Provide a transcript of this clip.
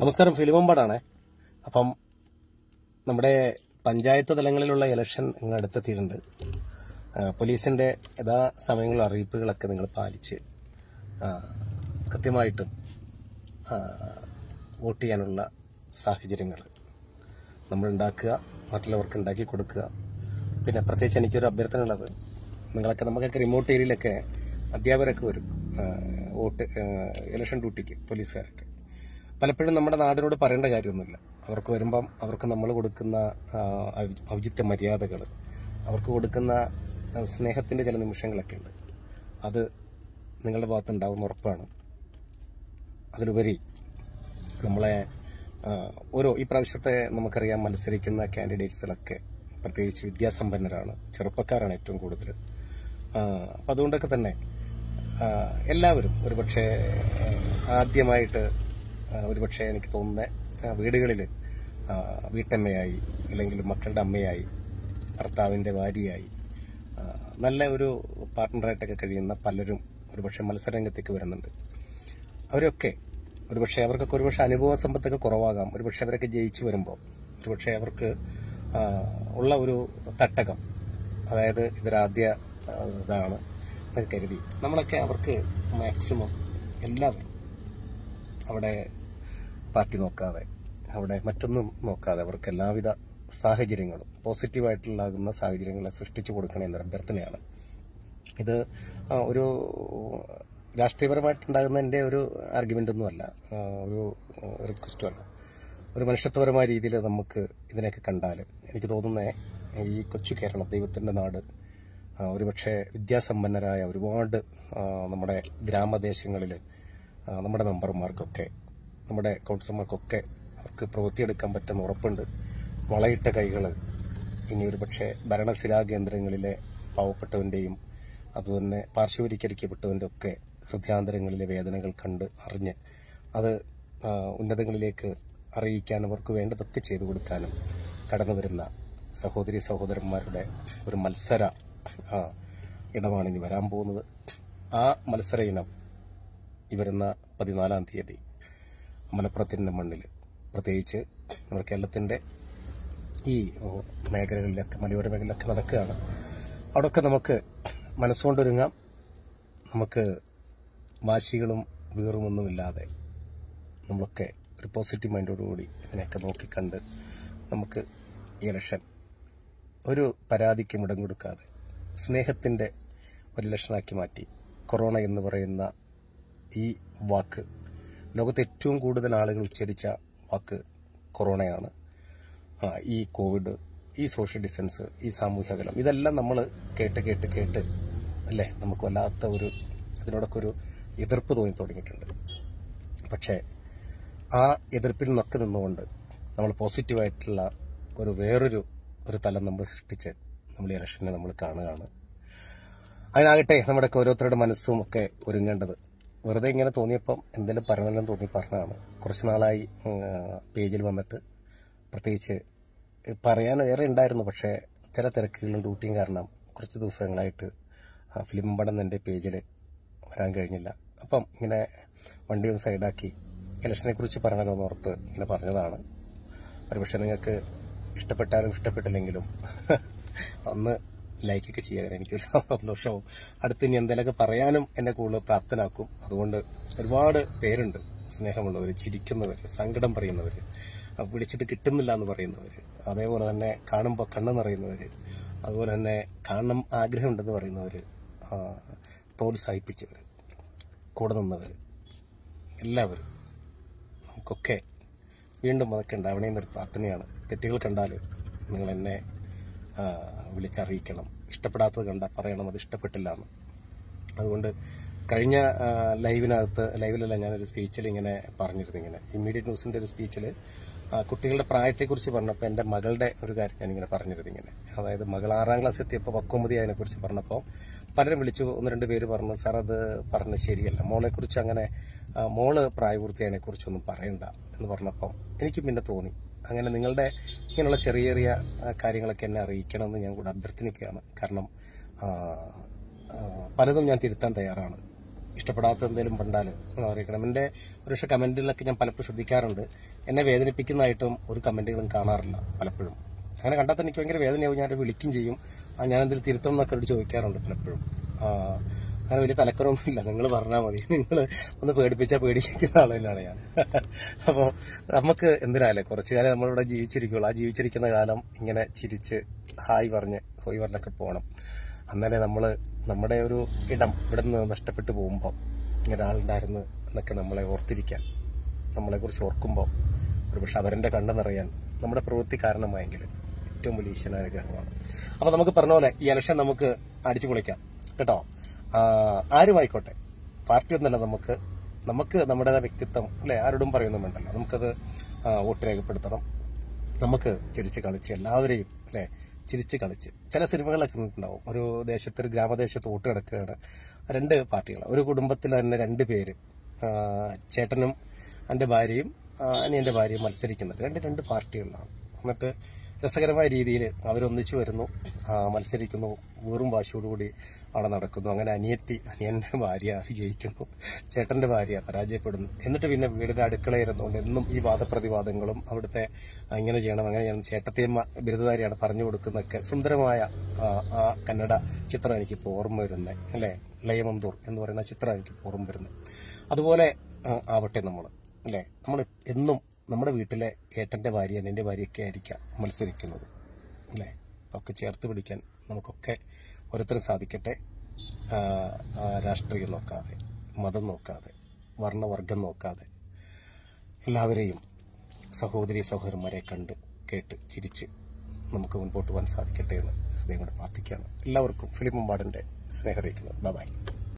നമസ്കാരം, ഫിലിമമ്പാടാണ്. അപ്പം നമ്മുടെ പഞ്ചായത്ത് തലങ്ങളിലുള്ള ഇലക്ഷൻ നിങ്ങൾ അടുത്തെത്തിയിട്ടുണ്ട്. പോലീസിന്റെ യഥാ സമയങ്ങളിലുള്ള അറിയിപ്പുകളൊക്കെ നിങ്ങൾ പാലിച്ച് കൃത്യമായിട്ടും വോട്ട് ചെയ്യാനുള്ള സാഹചര്യങ്ങൾ നമ്മൾ ഉണ്ടാക്കുക, മറ്റുള്ളവർക്ക് ഉണ്ടാക്കി കൊടുക്കുക. പിന്നെ പ്രത്യേകിച്ച് എനിക്കൊരു അഭ്യർത്ഥന ഉള്ളത്, നമുക്കൊക്കെ റിമോട്ട് ഏരിയയിലൊക്കെ അധ്യാപകരൊക്കെ വരും ഇലക്ഷൻ ഡ്യൂട്ടിക്ക്, പോലീസുകാരൊക്കെ. പലപ്പോഴും നമ്മുടെ നാടിനോട് പറയേണ്ട കാര്യമൊന്നുമില്ല. അവർക്ക് വരുമ്പം അവർക്ക് നമ്മൾ കൊടുക്കുന്ന ഔചിത്യ മര്യാദകൾ, അവർക്ക് കൊടുക്കുന്ന സ്നേഹത്തിന്റെ ചില നിമിഷങ്ങളൊക്കെ ഉണ്ട്. അത് നിങ്ങളുടെ ഭാഗത്ത് ഉണ്ടാവുന്ന ഉറപ്പാണ്. അതിലുപരി നമ്മളെ ഈ പ്രാവശ്യത്തെ നമുക്കറിയാം, മത്സരിക്കുന്ന കാൻഡിഡേറ്റ്സിലൊക്കെ പ്രത്യേകിച്ച് വിദ്യാസമ്പന്നരാണ്, ചെറുപ്പക്കാരാണ് ഏറ്റവും കൂടുതൽ. അപ്പം അതുകൊണ്ടൊക്കെ തന്നെ എല്ലാവരും ഒരുപക്ഷെ ആദ്യമായിട്ട് എനിക്ക് തോന്നുന്ന വീടുകളിൽ വീട്ടമ്മയായി അല്ലെങ്കിൽ മക്കളുടെ അമ്മയായി, ഭർത്താവിൻ്റെ ഭാര്യയായി, നല്ല ഒരു പാർട്ട്ണറായിട്ടൊക്കെ കഴിയുന്ന പലരും ഒരുപക്ഷെ മത്സരരംഗത്തേക്ക് വരുന്നുണ്ട്. അവരൊക്കെ അവർക്കൊക്കെ അനുഭവ സമ്പത്തൊക്കെ കുറവാകാം. ഒരുപക്ഷെ അവരൊക്കെ ജയിച്ചു വരുമ്പോൾ ഒരുപക്ഷെ അവർക്ക് ഉള്ള ഒരു തട്ടകം, അതായത് ഇതൊരാദ്യ ഇതാണ് എന്നൊക്കെ കരുതി നമ്മളൊക്കെ അവർക്ക് മാക്സിമം എല്ലാവരും അവിടെ പാർട്ടി നോക്കാതെ, അവിടെ മറ്റൊന്നും നോക്കാതെ അവർക്ക് എല്ലാവിധ സാഹചര്യങ്ങളും പോസിറ്റീവായിട്ടുള്ളാകുന്ന സാഹചര്യങ്ങളെ സൃഷ്ടിച്ചു കൊടുക്കണേ എന്നൊരു അഭ്യർത്ഥനയാണ്. ഇത് ഒരു രാഷ്ട്രീയപരമായിട്ടുണ്ടാകുന്ന എൻ്റെ ഒരു ആർഗ്യുമെൻ്റൊന്നുമല്ല, ഒരു റിക്വസ്റ്റും അല്ല. ഒരു മനുഷ്യത്വപരമായ രീതിയിൽ നമുക്ക് ഇതിനെയൊക്കെ കണ്ടാൽ എനിക്ക് തോന്നുന്നത് ഈ കൊച്ചു കേരളം, ദൈവത്തിൻ്റെ നാട്, ഒരുപക്ഷെ വിദ്യാസമ്പന്നരായ ഒരുപാട് നമ്മുടെ ഗ്രാമദേശങ്ങളിൽ നമ്മുടെ മെമ്പർമാർക്കൊക്കെ, നമ്മുടെ കൗൺസിലർമാർക്കൊക്കെ അവർക്ക് പ്രവൃത്തിയെടുക്കാൻ പറ്റുന്ന ഉറപ്പുണ്ട്. വളയിട്ട കൈകൾ ഇനി ഒരുപക്ഷെ ഭരണശിലാ കേന്ദ്രങ്ങളിലെ പാവപ്പെട്ടവൻ്റെയും അതുതന്നെ പാർശ്വവൽക്കരിക്കപ്പെട്ടവൻ്റെ ഒക്കെ ഹൃദയാന്തരങ്ങളിലെ വേദനകൾ കണ്ട് അറിഞ്ഞ് അത് ഉന്നതങ്ങളിലേക്ക് അറിയിക്കാനും അവർക്ക് വേണ്ടതൊക്കെ ചെയ്തു കൊടുക്കാനും കടന്നു വരുന്ന സഹോദരി സഹോദരന്മാരുടെ ഒരു മത്സര ഇടമാണ് ഇനി വരാൻ പോകുന്നത്. ആ മത്സര ഇനം ഈ വരുന്ന 14-ാം തീയതി മലപ്പുറത്തിൻ്റെ മണ്ണിൽ, പ്രത്യേകിച്ച് നമ്മുടെ കേരളത്തിൻ്റെ ഈ മേഖലകളിലൊക്കെ, മലയോര മേഖലയിലൊക്കെ നടക്കുകയാണ്. അവിടെയൊക്കെ നമുക്ക് മനസ്സുകൊണ്ടൊരുങ്ങാം. നമുക്ക് വാശികളും വീറുമൊന്നുമില്ലാതെ നമ്മളൊക്കെ ഒരു പോസിറ്റീവ് മൈൻഡോടുകൂടി ഇതിനെയൊക്കെ നോക്കിക്കണ്ട് നമുക്ക് ഈ ഇലക്ഷൻ ഒരു പരാതിക്കും ഇടം കൊടുക്കാതെ സ്നേഹത്തിൻ്റെ ഒരു ഇലക്ഷനാക്കി മാറ്റി, കൊറോണ എന്ന് പറയുന്ന ഈ വാക്ക്, ലോകത്ത് ഏറ്റവും കൂടുതൽ ആളുകൾ ഉച്ചരിച്ച വാക്ക് കൊറോണയാണ്. ഈ കോവിഡ്, ഈ സോഷ്യൽ ഡിസ്റ്റൻസ്, ഈ സാമൂഹ്യ അകലം, ഇതെല്ലാം നമ്മൾ കേട്ട് അല്ലേ, നമുക്ക് വല്ലാത്ത ഇതിനോടൊക്കെ ഒരു എതിർപ്പ് തോന്നി തുടങ്ങിയിട്ടുണ്ട്. പക്ഷേ ആ എതിർപ്പിൽ നിന്നൊക്കെ നിന്നുകൊണ്ട് നമ്മൾ പോസിറ്റീവായിട്ടുള്ള വേറൊരു തലം നമ്മൾ സൃഷ്ടിച്ച് നമ്മൾ ഈ ഇലക്ഷനെ നമ്മൾ കാണുകയാണ്. അതിനാകട്ടെ നമ്മുടെയൊക്കെ ഓരോരുത്തരുടെ മനസ്സും ഒക്കെ ഒരുങ്ങേണ്ടത്. വെറുതെ ഇങ്ങനെ തോന്നിയപ്പം എന്തെങ്കിലും പറയണമെന്ന് തോന്നി പറഞ്ഞതാണ്. കുറച്ച് നാളായി പേജിൽ വന്നിട്ട് പ്രത്യേകിച്ച് പറയാൻ ഏറെ ഉണ്ടായിരുന്നു. പക്ഷേ ചില തിരക്കുകളും ഡ്യൂട്ടിയും കാരണം കുറച്ച് ദിവസങ്ങളായിട്ട് ഫിലിമമ്പാടം എൻ്റെ പേജിൽ വരാൻ കഴിഞ്ഞില്ല. അപ്പം ഇങ്ങനെ വണ്ടി ഒന്ന് സൈഡാക്കി ഇലക്ഷനെ കുറിച്ച് പറയണമെന്ന് ഓർത്ത് ഇങ്ങനെ പറഞ്ഞതാണ്. ഒരുപക്ഷെ നിങ്ങൾക്ക് ഇഷ്ടപ്പെട്ടാലും ഇഷ്ടപ്പെട്ടില്ലെങ്കിലും ഒന്ന് ലൈക്കൊക്കെ ചെയ്യാൻ എനിക്കൊരു സന്തോഷവും, അടുത്ത് ഇനി എന്തെങ്കിലുമൊക്കെ പറയാനും എന്നെ കൂടുതൽ പ്രാപ്തനാക്കും. അതുകൊണ്ട് ഒരുപാട് പേരുണ്ട്, സ്നേഹമുള്ളവർ, ചിരിക്കുന്നവർ, സങ്കടം പറയുന്നവർ, വിളിച്ചിട്ട് കിട്ടുന്നില്ല എന്ന് പറയുന്നവർ, അതേപോലെ തന്നെ കാണുമ്പോൾ കണ്ണ് നിറയുന്നവർ, അതുപോലെ തന്നെ കാണണം ആഗ്രഹമുണ്ടെന്ന് പറയുന്നവർ, പ്രോത്സാഹിപ്പിച്ചവർ, കൂടെ നിന്നവർ, എല്ലാവരും നമുക്കൊക്കെ വീണ്ടും അതൊക്കെ ഉണ്ടാവണേ എന്നൊരു പ്രാർത്ഥനയാണ്. തെറ്റുകൾ കണ്ടാൽ നിങ്ങൾ എന്നെ വിളിച്ചറിയിക്കണം. ഇഷ്ടപ്പെടാത്തത് കണ്ടാൽ പറയണം അത് ഇഷ്ടപ്പെട്ടില്ല എന്ന്. അതുകൊണ്ട് കഴിഞ്ഞ ലൈവിലല്ല, ഞാനൊരു സ്പീച്ചിൽ ഇങ്ങനെ പറഞ്ഞിരുന്നു. ഇങ്ങനെ ഇമ്മീഡിയറ്റ് ന്യൂസിൻ്റെ ഒരു സ്പീച്ചിൽ കുട്ടികളുടെ പ്രായത്തെക്കുറിച്ച് പറഞ്ഞപ്പോൾ എൻ്റെ മകളുടെ ഒരു കാര്യം ഞാനിങ്ങനെ പറഞ്ഞിരുന്നു. ഇങ്ങനെ, അതായത് മകൾ 6-ാം ക്ലാസ് എത്തിയപ്പോൾ പക്വമതി അതിനെക്കുറിച്ച് പറഞ്ഞപ്പോൾ പലരും വിളിച്ചു, 1-2 പേര് പറഞ്ഞു, സാർ അത് പറഞ്ഞ് ശരിയല്ല, മോളെക്കുറിച്ച് അങ്ങനെ മോള് പ്രായപൂർത്തിയായതിനെക്കുറിച്ചൊന്നും പറയണ്ട എന്ന് പറഞ്ഞപ്പം എനിക്ക് പിന്നെ തോന്നി, അങ്ങനെ നിങ്ങളുടെ ഇങ്ങനെയുള്ള ചെറിയ ചെറിയ കാര്യങ്ങളൊക്കെ എന്നെ അറിയിക്കണമെന്ന് ഞാൻ കൂടെ അഭ്യർത്ഥിക്കുകയാണ്. കാരണം പലതും ഞാൻ തിരുത്താൻ തയ്യാറാണ്. ഇഷ്ടപ്പെടാത്ത എന്തെങ്കിലും കണ്ടാൽ അറിയിക്കണം. എൻ്റെ ഒരുപക്ഷെ കമന്റിലൊക്കെ ഞാൻ പലപ്പോഴും ശ്രദ്ധിക്കാറുണ്ട്. എന്നെ വേദനിപ്പിക്കുന്നതായിട്ടും ഒരു കമന്റുകളും കാണാറില്ല പലപ്പോഴും. അങ്ങനെ കണ്ടാൽ തന്നെ എനിക്ക് ഭയങ്കര വേദനയാവും. ഞാൻ വിളിക്കും ചെയ്യും, ഞാൻ എന്തെങ്കിലും തിരുത്തം എന്നൊക്കെ അവരോട് ചോദിക്കാറുണ്ട് പലപ്പോഴും. അങ്ങനെ വലിയ തലക്കറൊന്നുമില്ല, നിങ്ങൾ പറഞ്ഞാൽ മതി. നിങ്ങൾ ഒന്ന് പേടിപ്പിച്ചാൽ പേടിക്കുന്ന ആൾ തന്നെയാണ് ഞാൻ. അപ്പോൾ നമുക്ക് എന്തിനായാലും കുറച്ചു കാലം നമ്മളിവിടെ ജീവിച്ചിരിക്കുള്ളൂ. ആ ജീവിച്ചിരിക്കുന്ന കാലം ഇങ്ങനെ ചിരിച്ച് ഹായ് പറഞ്ഞൊക്കെ പോകണം. എന്നാലേ നമ്മൾ നമ്മുടെ ഒരു ഇടം ഇവിടെ നിന്ന് നഷ്ടപ്പെട്ടു പോകുമ്പോൾ ഇങ്ങനെ ആളുണ്ടായിരുന്നു എന്നൊക്കെ നമ്മളെ ഓർത്തിരിക്കാൻ, നമ്മളെക്കുറിച്ച് ഓർക്കുമ്പോൾ ഒരുപക്ഷെ അവരെൻ്റെ കണ്ണ് നിറയാൻ നമ്മുടെ പ്രവൃത്തി കാരണമായെങ്കിൽ ഏറ്റവും വലിയ ഈശ്വരാനുഗ്രഹമാണ്. അപ്പോൾ നമുക്ക് പറഞ്ഞ പോലെ ഈ ഇലക്ഷൻ നമുക്ക് അടിച്ചു പൊളിക്കാം കേട്ടോ. ആരുമായിക്കോട്ടെ, പാർട്ടി ഒന്നല്ല, നമുക്ക് നമ്മുടേതായ വ്യക്തിത്വം അല്ലെ, ആരോടും പറയുന്നും വേണ്ടല്ലോ. നമുക്കത് വോട്ട് രേഖപ്പെടുത്തണം. നമുക്ക് ചിരിച്ച് കളിച്ച് എല്ലാവരെയും അല്ലെ ചിരിച്ച് കളിച്ച്, ചില സിനിമകളൊക്കെ ഉണ്ടാവും, ഒരു ഗ്രാമദേശത്ത് വോട്ട് കിടക്കുകയാണ്, 2 പാർട്ടികൾ, ഒരു കുടുംബത്തിൽ തന്നെ 2 പേര്, ചേട്ടനും എൻ്റെ ഭാര്യയും അനിയൻ്റെ ഭാര്യയും മത്സരിക്കുന്നുണ്ട്. 2 പാർട്ടികളിലാണ്. എന്നിട്ട് രസകരമായ രീതിയിൽ അവരൊന്നിച്ചു വരുന്നു, മത്സരിക്കുന്നു, വെറും വാശിയോടുകൂടി അവിടെ നടക്കുന്നു. അങ്ങനെ അനിയന്റെ ഭാര്യ വിജയിക്കുന്നു, ചേട്ടന്റെ ഭാര്യ പരാജയപ്പെടുന്നു. എന്നിട്ട് പിന്നെ വീടിന്റെ അടുക്കളയിരുന്നുകൊണ്ട് എന്നും ഈ വാദപ്രതിവാദങ്ങളും അവിടുത്തെ ഇങ്ങനെ ചെയ്യണം അങ്ങനെ ചെയ്യണം, ചേട്ടത്തിയമ്മ ബിരുദധാരിയാണ് പറഞ്ഞു കൊടുക്കുന്നൊക്കെ സുന്ദരമായ ആ കന്നഡ ചിത്രം എനിക്ക് ഓർമ്മ വരുന്നത് അല്ലേ, ലയമന്തൂർ എന്ന് പറയുന്ന ചിത്രം എനിക്ക് ഓർമ്മ വരുന്നത്. അതുപോലെ ആവട്ടെ നമ്മൾ അല്ലേ, നമ്മൾ എന്നും നമ്മുടെ വീട്ടിലെ ഏട്ടൻ്റെ ഭാര്യ അനിയൻ്റെ ഭാര്യയൊക്കെ ആയിരിക്കാം മത്സരിക്കുന്നത് അല്ലേ. ഒക്കെ ചേർത്ത് പിടിക്കാൻ നമുക്കൊക്കെ ഓരോരുത്തരും സാധിക്കട്ടെ. രാഷ്ട്രീയം നോക്കാതെ, മതം നോക്കാതെ, വർണ്ണവർഗം നോക്കാതെ എല്ലാവരെയും സഹോദരി സഹോദരന്മാരെ കണ്ട് കേട്ട് ചിരിച്ച് നമുക്ക് മുൻപോട്ട് പോകാൻ സാധിക്കട്ടെ എന്ന് ഹൃദയം കൊണ്ട് പ്രാർത്ഥിക്കുകയാണ്. എല്ലാവർക്കും ഫിലിം പാടിൻ്റെ സ്നേഹം അറിയിക്കുന്നു. ബൈ.